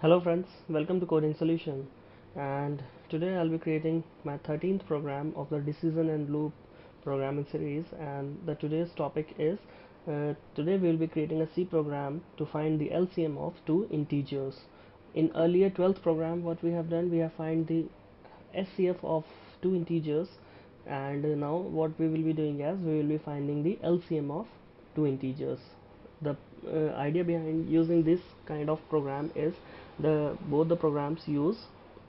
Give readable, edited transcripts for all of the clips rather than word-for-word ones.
Hello friends, welcome to Coding Solution, and today I'll be creating my 13th program of the decision and loop programming series. And the today's topic is today we'll be creating a C program to find the LCM of two integers. In earlier 12th program, what we have done, we have find the SCF of two integers, and now what we will be doing is we will be finding the LCM of two integers. The idea behind using this kind of program is the both the programs use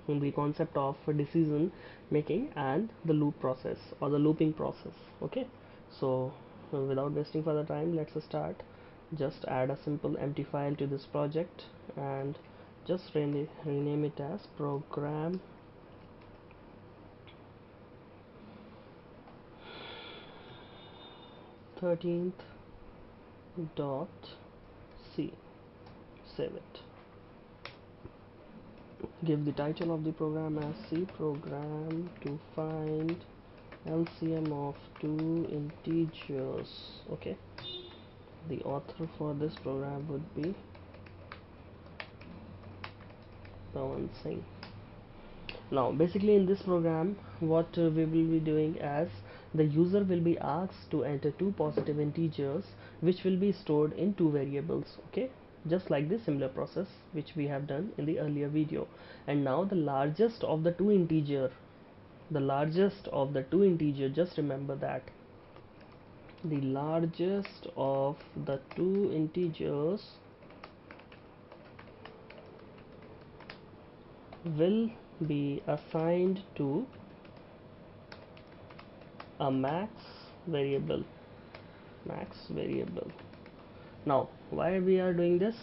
the concept of decision making and the loop process or the looping process. Okay, so without wasting further time, let's start. Just add a simple empty file to this project and just rename it as program 13th dot c. Save it. Give the title of the program as C program to find LCM of two integers. Okay, the author for this program would be Pawan Singh. Now basically in this program, what we will be doing as the user will be asked to enter two positive integers which will be stored in two variables. Okay, just like the similar process which we have done in the earlier video. And now the largest of the two integer, just remember that the largest of the two integers will be assigned to a max variable. Now why we are doing this?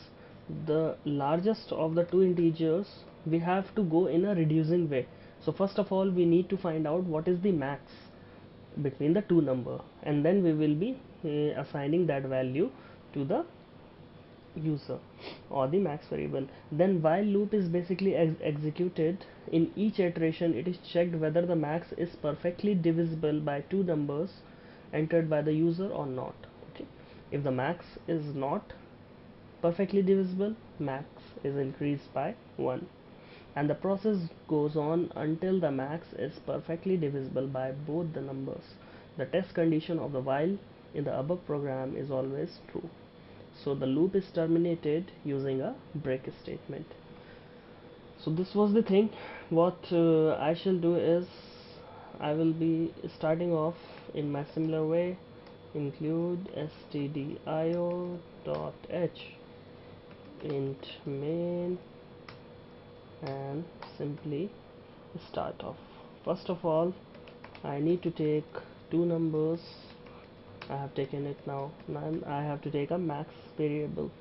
The largest of the two integers, we have to go in a reducing way. So first of all, we need to find out what is the max between the two number, and then we will be assigning that value to the user or the max variable. Then while loop is basically executed, in each iteration it is checked whether the max is perfectly divisible by two numbers entered by the user or not. Okay, if the max is not perfectly divisible, max is increased by 1, and the process goes on until the max is perfectly divisible by both the numbers. The test condition of the while in the above program is always true. So the loop is terminated using a break statement. So this was the thing. What I shall do is I will be starting off in my similar way. Include stdio.h int main and simply start off. First of all, I need to take two numbers. I have taken it now. Now I have to take a max variable.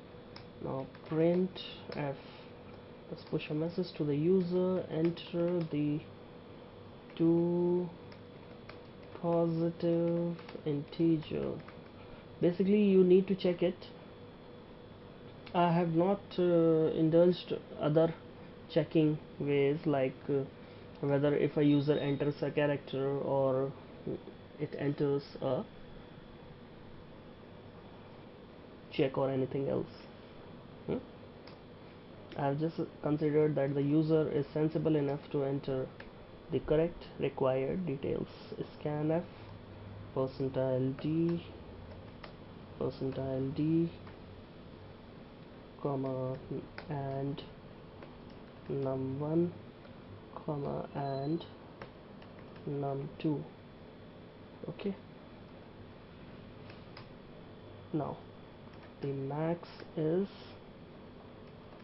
Now print f. Let's push a message to the user. Enter the two positive integer. Basically, you need to check it. I have not indulged other checking ways like whether if a user enters a character or it enters a check or anything else. hmm? I have just considered that the user is sensible enough to enter the correct required details. Scanf %d %d comma and num1 comma and num2. Okay, now the max is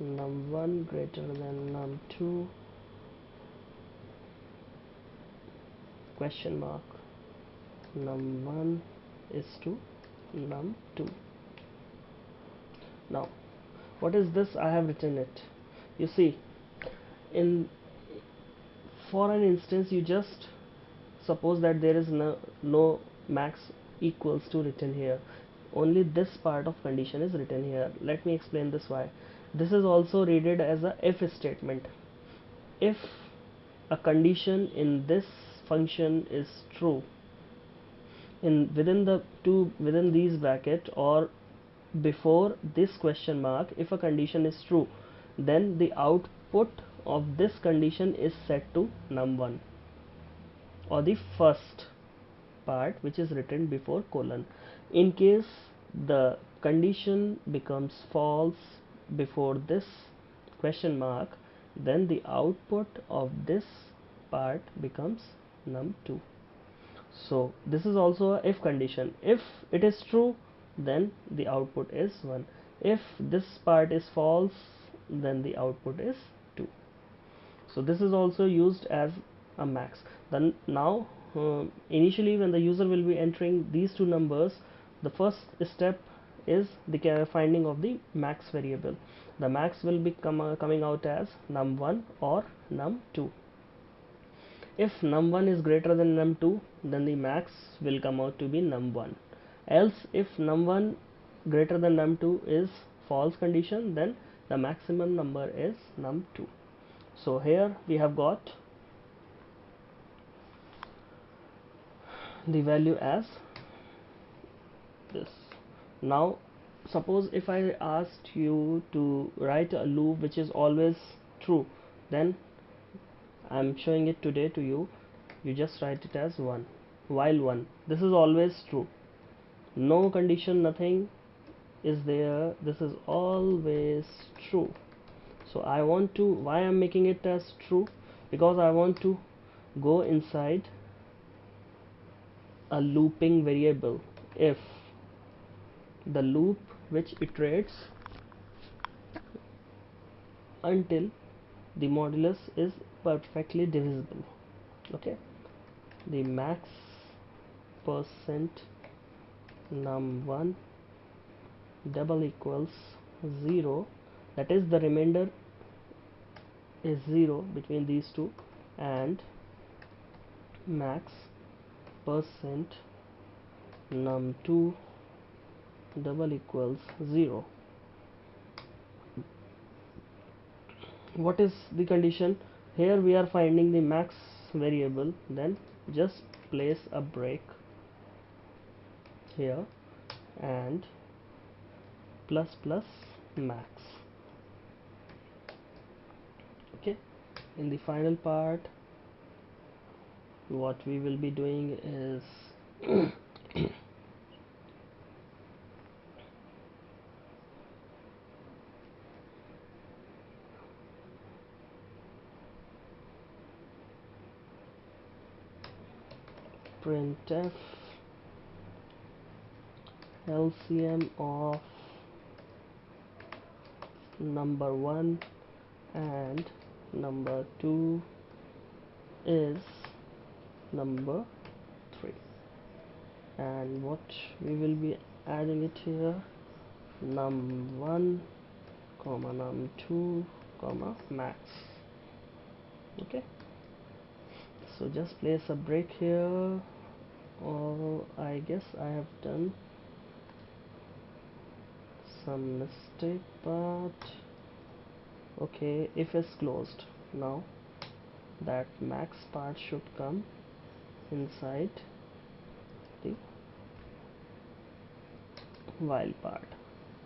num1 greater than num2 question mark. Num1 is to num2. Now what is this? I have written it. You see, in for an instance, you just suppose that there is no max equals to written here. Only this part of condition is written here. Let me explain this why. This is also read as a if statement. If a condition in this function is true, in within these bracket or before this question mark, if a condition is true, then the output of this condition is set to num1, or the first part which is written before colon. In case the condition becomes false before this question mark, then the output of this part becomes num2. So this is also a if condition. If it is true, then the output is 1. If this part is false, then the output is 2. So this is also used as a max. Then now initially when the user will be entering these two numbers, the first step is the finding of the max variable. The max will be coming out as num1 or num2. If num1 is greater than num2, then the max will come out to be num1. Else if num1 greater than num2 is false condition, then the maximum number is num2. So here we have got the value as this. Now suppose if I asked you to write a loop which is always true, then I'm showing it today to you. You just write it as 1, while 1, this is always true, no condition, nothing is there, this is always true. So I want to, why I'm making it as true, because I want to go inside a looping variable. If the loop which iterates until the modulus is perfectly divisible, okay, the max percent num1 double equals 0, that is the remainder is 0 between these two, and max percent num2 double equals 0. What is the condition? Here we are finding the max variable, then just place a break here and plus plus max. Okay, in the final part what we will be doing is printf LCM of number 1 and number 2 is number 3, and what we will be adding it here, num1 comma num2 comma max. Okay, so just place a break here. Oh, I guess I have done some mistake, but okay, if it's closed, now that max part should come inside the while part.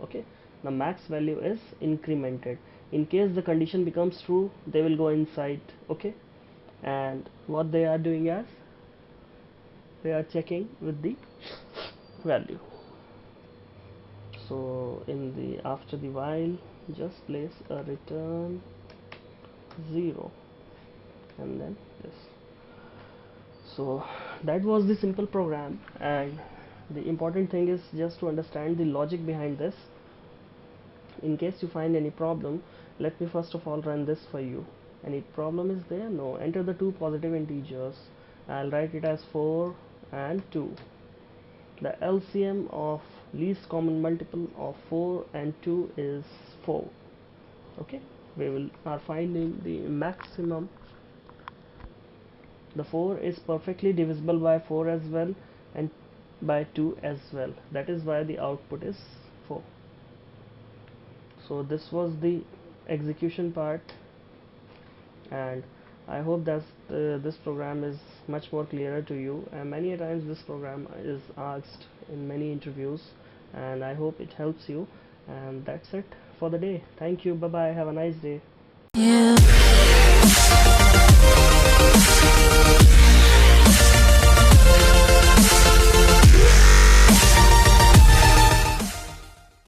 Okay, the max value is incremented. In case the condition becomes true, they will go inside. Okay, and what they are doing is they are checking with the value. So in the after the while, just place a return 0 and then this. So that was the simple program, and the important thing is just to understand the logic behind this. In case you find any problem, let me first of all run this for you. Any problem is there? No. Enter the two positive integers. I'll write it as 4 and 2. The LCM of least common multiple of 4 and 2 is 4. Okay, we will are finding the maximum. The 4 is perfectly divisible by 4 as well and by 2 as well. That is why the output is 4. So this was the execution part, and I hope that this program is much more clearer to you, and many a times this program is asked in many interviews, and I hope it helps you. And that's it for the day. Thank you. Bye bye. Have a nice day. Yeah.